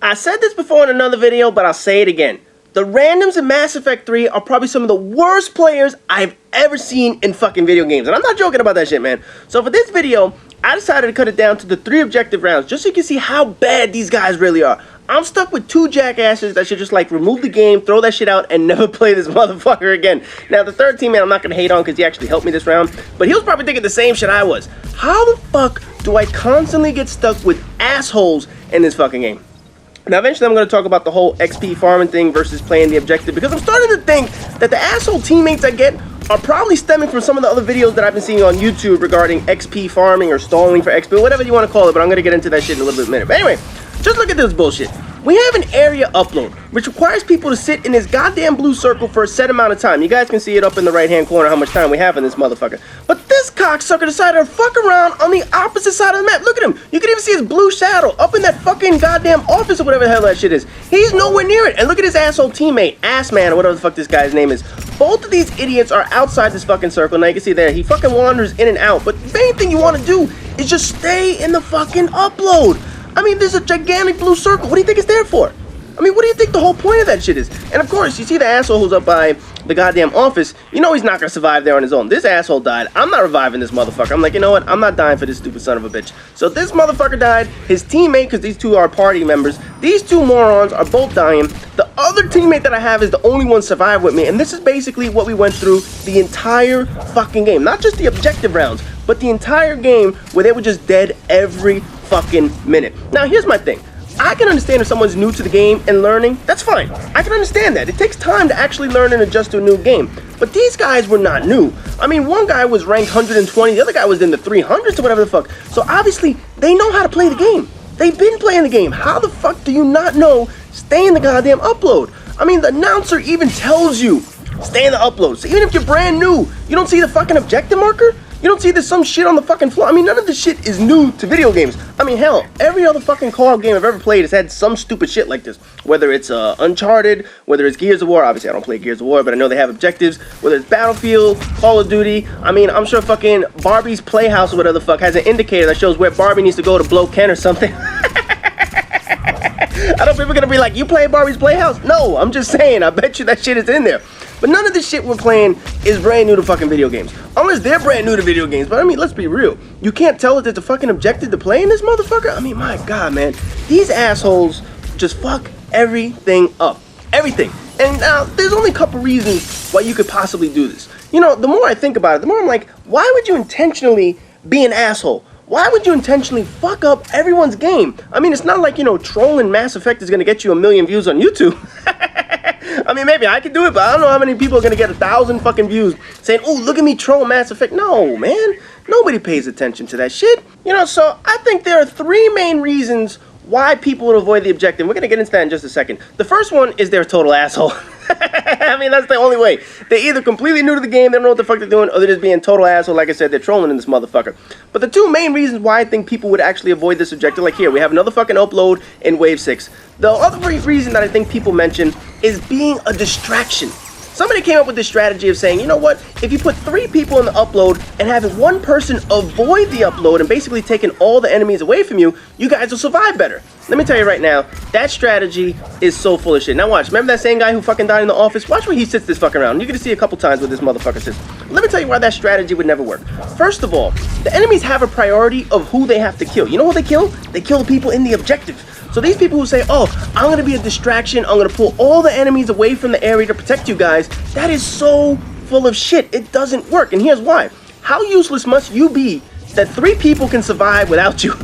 I said this before in another video, but I'll say it again. The randoms in Mass Effect 3 are probably some of the worst players I've ever seen in fucking video games. And I'm not joking about that shit, man. So for this video, I decided to cut it down to the 3 objective rounds, just so you can see how bad these guys really are. I'm stuck with 2 jackasses that should just like remove the game, throw that shit out, and never play this motherfucker again. Now the third teammate I'm not gonna hate on because he actually helped me this round, but he was probably thinking the same shit I was. How the fuck do I constantly get stuck with assholes in this fucking game? Now eventually I'm going to talk about the whole XP farming thing versus playing the objective, because I'm starting to think that the asshole teammates I get are probably stemming from some of the other videos that I've been seeing on YouTube regarding XP farming or stalling for XP, whatever you want to call it, but I'm going to get into that shit in a little bit in a minute. But anyway, just look at this bullshit. We have an area upload, which requires people to sit in this goddamn blue circle for a set amount of time. You guys can see it up in the right-hand corner how much time we have in this motherfucker. But this cocksucker decided to fuck around on the opposite side of the map. Look at him. You can even see his blue shadow up in that fucking goddamn office or whatever the hell that shit is. He's nowhere near it. And look at his asshole teammate, Assman, or whatever the fuck this guy's name is. Both of these idiots are outside this fucking circle. Now you can see there, he fucking wanders in and out. But the main thing you want to do is just stay in the fucking upload. I mean, there's a gigantic blue circle. What do you think it's there for? I mean, what do you think the whole point of that shit is? And of course, you see the asshole who's up by the goddamn office. You know he's not gonna survive there on his own. This asshole died. I'm not reviving this motherfucker. I'm like, you know what? I'm not dying for this stupid son of a bitch. So this motherfucker died. His teammate, because these two are party members, these two morons are both dying. The other teammate that I have is the only one survived with me. And this is basically what we went through the entire fucking game. Not just the objective rounds, but the entire game where they were just dead every fucking minute. Now, here's my thing. I can understand if someone's new to the game and learning. That's fine. I can understand that. It takes time to actually learn and adjust to a new game. But these guys were not new. I mean, one guy was ranked 120, the other guy was in the 300s or whatever the fuck. So obviously, they know how to play the game. They've been playing the game. How the fuck do you not know stay in the goddamn upload? I mean, the announcer even tells you, stay in the upload. So even if you're brand new, you don't see the fucking objective marker? You don't see there's some shit on the fucking floor. I mean, none of this shit is new to video games. I mean, hell, every other fucking co-op game I've ever played has had some stupid shit like this. Whether it's Uncharted, whether it's Gears of War. Obviously, I don't play Gears of War, but I know they have objectives. Whether it's Battlefield, Call of Duty. I mean, I'm sure fucking Barbie's Playhouse or whatever the fuck has an indicator that shows where Barbie needs to go to blow Ken or something. I know people are gonna be like, you play Barbie's Playhouse? No, I'm just saying, I bet you that shit is in there. But none of this shit we're playing is brand new to fucking video games. Unless they're brand new to video games. But I mean, let's be real. You can't tell that there's a fucking objective to play in this motherfucker? I mean, my God, man. These assholes just fuck everything up. Everything. And now, there's only a couple reasons why you could possibly do this. You know, the more I think about it, the more I'm like, why would you intentionally be an asshole? Why would you intentionally fuck up everyone's game? I mean, it's not like, you know, trolling Mass Effect is going to get you 1 million views on YouTube. I mean, maybe I could do it, but I don't know how many people are going to get 1,000 fucking views saying, oh, look at me troll Mass Effect. No, man. Nobody pays attention to that shit. You know, so I think there are 3 main reasons why people would avoid the objective. We're going to get into that in just a second. The first one is they're a total asshole. I mean, that's the only way. They're either completely new to the game, they don't know what the fuck they're doing, or they're just being total asshole. Like I said, they're trolling in this motherfucker. But the 2 main reasons why I think people would actually avoid this objective, like here, we have another fucking upload in Wave 6. The other reason that I think people mention is being a distraction. Somebody came up with this strategy of saying, you know what, if you put 3 people in the upload and having one person avoid the upload and basically taking all the enemies away from you, you guys will survive better. Let me tell you right now, that strategy is so full of shit. Now watch, remember that same guy who fucking died in the office? Watch where he sits this fucking around. You're gonna see a couple times where this motherfucker sits. Let me tell you why that strategy would never work. First of all, the enemies have a priority of who they have to kill. You know who they kill? They kill the people in the objective. So these people who say, oh, I'm going to be a distraction, I'm going to pull all the enemies away from the area to protect you guys, that is so full of shit. It doesn't work. And here's why. How useless must you be that 3 people can survive without you?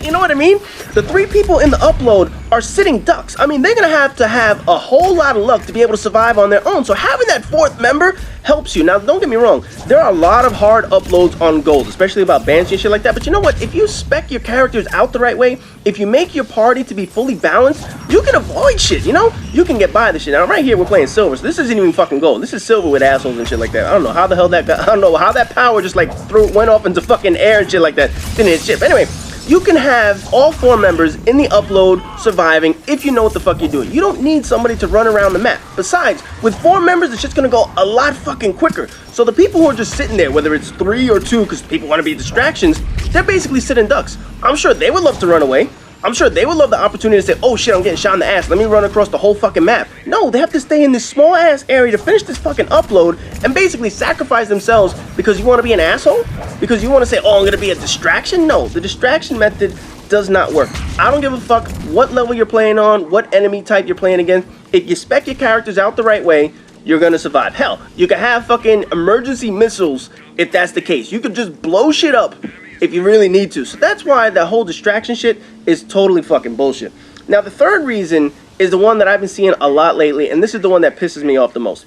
You know what I mean? The 3 people in the upload are sitting ducks. I mean, they're going to have a whole lot of luck to be able to survive on their own. So having that 4th member helps you. Now, don't get me wrong. There are a lot of hard uploads on gold, especially about bans and shit like that. But you know what? If you spec your characters out the right way, if you make your party to be fully balanced, you can avoid shit, you know? You can get by this shit. Now, right here, we're playing silver, so this isn't even fucking gold. This is silver with assholes and shit like that. I don't know how the hell that got, I don't know how that power just like went off into fucking air and shit like that. Didn't hit shit. But anyway, you can have all 4 members in the upload surviving if you know what the fuck you're doing. You don't need somebody to run around the map. Besides, with 4 members, it's just gonna go a lot fucking quicker. So the people who are just sitting there, whether it's 3 or 2, because people want to be distractions, they're basically sitting ducks. I'm sure they would love to run away. I'm sure they would love the opportunity to say, oh shit, I'm getting shot in the ass, let me run across the whole fucking map. No, they have to stay in this small ass area to finish this fucking upload and basically sacrifice themselves because you want to be an asshole? Because you want to say, oh, I'm going to be a distraction? No, the distraction method does not work. I don't give a fuck what level you're playing on, what enemy type you're playing against. If you spec your characters out the right way, you're gonna survive. Hell, you can have fucking emergency missiles if that's the case. You could just blow shit up if you really need to. So that's why the whole distraction shit is totally fucking bullshit. Now the third reason is the one that I've been seeing a lot lately, and this is the one that pisses me off the most.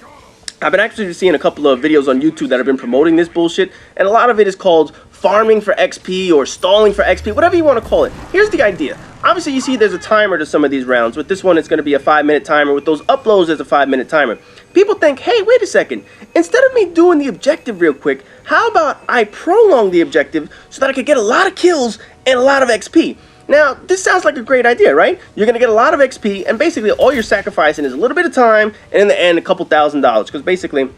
I've been actually seeing a couple of videos on YouTube that have been promoting this bullshit, and a lot of it is called farming for XP or stalling for XP, whatever you want to call it. Here's the idea. Obviously, you see there's a timer to some of these rounds. With this one, it's going to be a 5-minute timer. With those uploads, there's a 5-minute timer. People think, hey, wait a second. Instead of me doing the objective real quick, how about I prolong the objective so that I could get a lot of kills and a lot of XP? Now, this sounds like a great idea, right? You're going to get a lot of XP, and basically all you're sacrificing is a little bit of time, and in the end, a couple $1,000s. Because basically,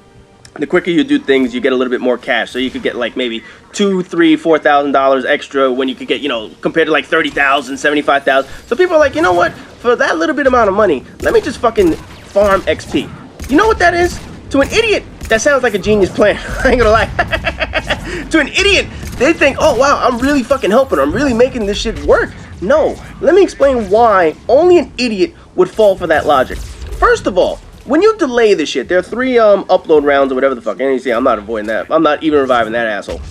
the quicker you do things, you get a little bit more cash. So you could get like maybe $2,000, $3,000, $4,000 extra when you could get, you know, compared to like $30,000, $75,000. So people are like, you know what? For that little bit amount of money, let me just fucking farm XP. You know what that is? To an idiot, that sounds like a genius plan. I ain't gonna lie. To an idiot, they think, oh wow, I'm really fucking helping. I'm really making this shit work. No, let me explain why only an idiot would fall for that logic. First of all, when you delay this shit, there are 3 upload rounds or whatever the fuck. And you see, I'm not avoiding that. I'm not even reviving that asshole.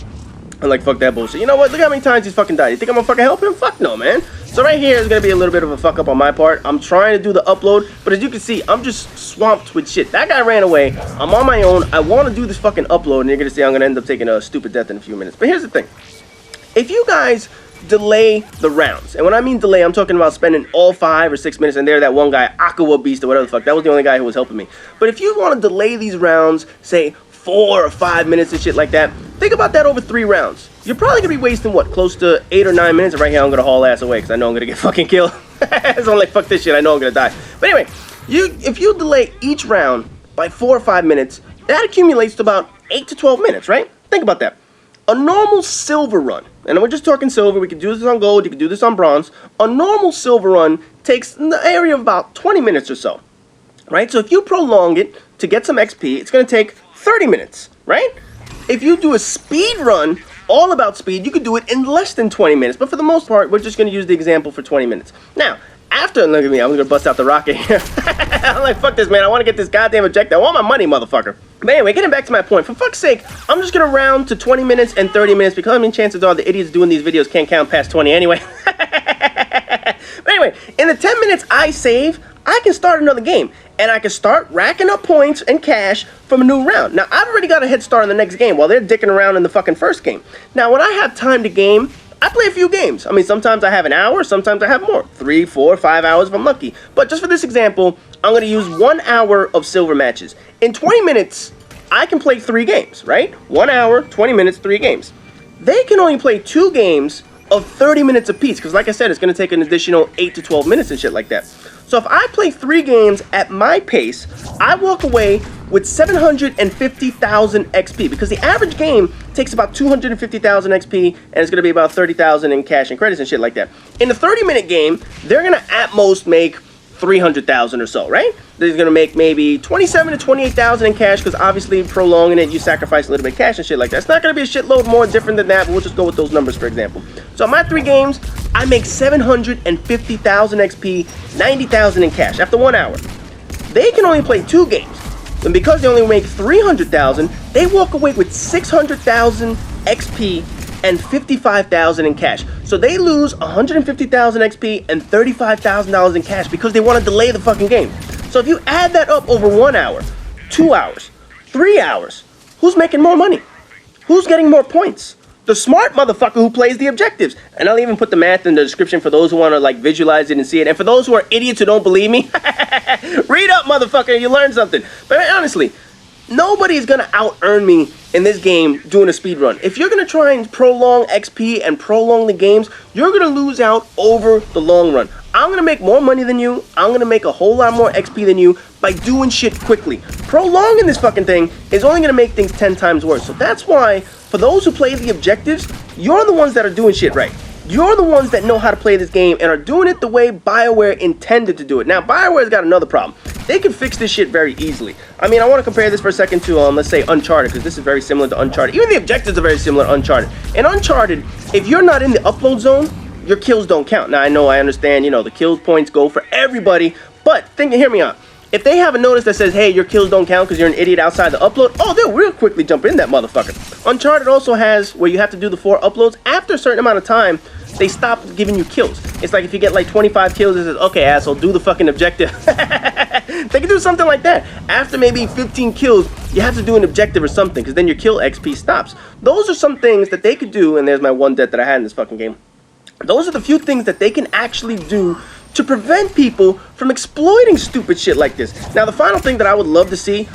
I'm like, fuck that bullshit. You know what? Look how many times he's fucking died. You think I'm gonna fucking help him? Fuck no, man. So right here is gonna be a little bit of a fuck up on my part. I'm trying to do the upload, but as you can see, I'm just swamped with shit. That guy ran away. I'm on my own. I want to do this fucking upload, and you're gonna see I'm gonna end up taking a stupid death in a few minutes. But here's the thing. If you guys delay the rounds, and when I mean delay, I'm talking about spending all 5 or 6 minutes, and there that one guy, Aqua Beast or whatever the fuck, that was the only guy who was helping me. But if you want to delay these rounds, say 4 or 5 minutes and shit like that, think about that over 3 rounds. You're probably gonna be wasting what, close to 8 or 9 minutes. And right here I'm gonna haul ass away because I know I'm gonna get fucking killed. So I'm like, fuck this shit, I know I'm gonna die. But anyway, if you delay each round by 4 or 5 minutes, that accumulates to about 8 to 12 minutes, right? Think about that. A normal silver run, and we're just talking silver, we can do this on gold, you can do this on bronze. A normal silver run takes in the area of about 20 minutes or so, right? So if you prolong it to get some XP, it's going to take 30 minutes, right? If you do a speed run, all about speed, you could do it in less than 20 minutes. But for the most part, we're just going to use the example for 20 minutes. Now, after, look at me, I'm going to bust out the rocket here. I'm like, fuck this, man. I want to get this goddamn objective. I want my money, motherfucker. But anyway, getting back to my point, for fuck's sake, I'm just going to round to 20 minutes and 30 minutes because, I mean, chances are the idiots doing these videos can't count past 20 anyway. But anyway, in the 10 minutes I save, I can start another game. And I can start racking up points and cash from a new round. Now, I've already got a head start in the next game while they're dicking around in the fucking first game. Now, when I have time to game, I play a few games. I mean, sometimes I have an hour, sometimes I have more. 3, 4, 5 hours if I'm lucky. But just for this example, I'm going to use 1 hour of silver matches. In 20 minutes, I can play 3 games, right? 1 hour, 20 minutes, 3 games. They can only play 2 games of 30 minutes apiece. Because like I said, it's going to take an additional 8 to 12 minutes and shit like that. So if I play 3 games at my pace, I walk away with 750,000 XP because the average game takes about 250,000 XP and it's going to be about 30,000 in cash and credits and shit like that. In a 30-minute game, they're going to at most make 300,000 or so, right? They're going to make maybe 27 to 28,000 in cash because obviously prolonging it, you sacrifice a little bit of cash and shit like that. It's not going to be a shitload more different than that, but we'll just go with those numbers for example. So in my 3 games, I make 750,000 XP, 90,000 in cash after 1 hour. They can only play 2 games. And because they only make 300,000, they walk away with 600,000 XP and 55,000 in cash. So they lose 150,000 XP and $35,000 in cash because they want to delay the fucking game. So if you add that up over 1 hour, 2 hours, 3 hours, who's making more money? Who's getting more points? The smart motherfucker who plays the objectives. And I'll even put the math in the description for those who want to like visualize it and see it. And for those who are idiots who don't believe me, read up, motherfucker, you learn something. But honestly, nobody's gonna out-earn me in this game doing a speed run. If you're gonna try and prolong XP and prolong the games, you're gonna lose out over the long run. I'm gonna make more money than you. I'm gonna make a whole lot more XP than you by doing shit quickly. Prolonging this fucking thing is only gonna make things 10 times worse. So that's why, for those who play the objectives, you're the ones that are doing shit right. You're the ones that know how to play this game and are doing it the way BioWare intended to do it. Now, BioWare's got another problem. They can fix this shit very easily. I mean, I want to compare this for a second to, let's say, Uncharted, because this is very similar to Uncharted. Even the objectives are very similar to Uncharted. In Uncharted, if you're not in the upload zone, your kills don't count. Now, I understand, you know, the kill points go for everybody, but hear me out. If they have a notice that says, hey, your kills don't count because you're an idiot outside the upload, oh, they'll real quickly jump in that motherfucker. Uncharted also has where you have to do the 4 uploads. After a certain amount of time, they stop giving you kills. It's like if you get like 25 kills, it says, okay, asshole, do the fucking objective. They can do something like that. After maybe 15 kills, you have to do an objective or something, because then your kill XP stops. Those are some things that they could do, and there's my 1 death that I had in this fucking game. Those are the few things that they can actually do to prevent people from exploiting stupid shit like this. Now, the final thing that I would love to see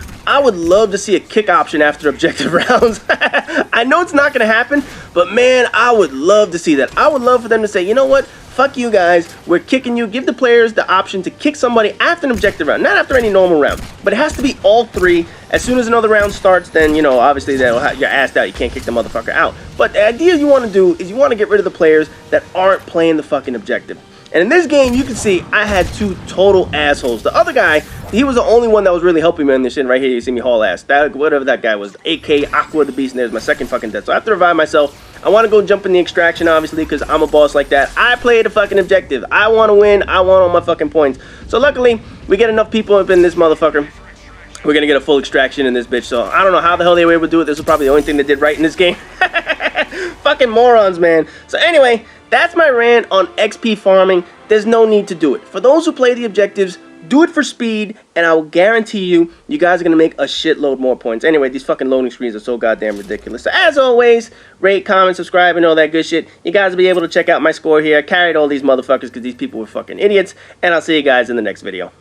a kick option after objective rounds. I know it's not going to happen, but man, I would love to see that. I would love for them to say, you know what? Fuck you guys, we're kicking you. Give the players the option to kick somebody after an objective round, not after any normal round, but it has to be all 3. As soon as another round starts, then, you know, obviously you're asked out. You can't kick the motherfucker out. But the idea you want to do is you want to get rid of the players that aren't playing the fucking objective. And in this game, you can see I had 2 total assholes. The other guy, he was the only one that was really helping me in this shit. Right here, you see me haul ass. Whatever that guy was, AK Aqua the Beast, and there's my second fucking death. So I have to revive myself. I want to go jump in the extraction, obviously, because I'm a boss like that. I play the fucking objective. I want to win. I want all my fucking points. So luckily, we get enough people up in this motherfucker. We're going to get a full extraction in this bitch. So I don't know how the hell they were able to do it. This was probably the only thing they did right in this game. Fucking morons, man. So anyway, that's my rant on XP farming. There's no need to do it. For those who play the objectives, do it for speed, and I will guarantee you, you guys are going to make a shitload more points. Anyway, these fucking loading screens are so goddamn ridiculous. So as always, rate, comment, subscribe, and all that good shit. You guys will be able to check out my score here. I carried all these motherfuckers because these people were fucking idiots, and I'll see you guys in the next video.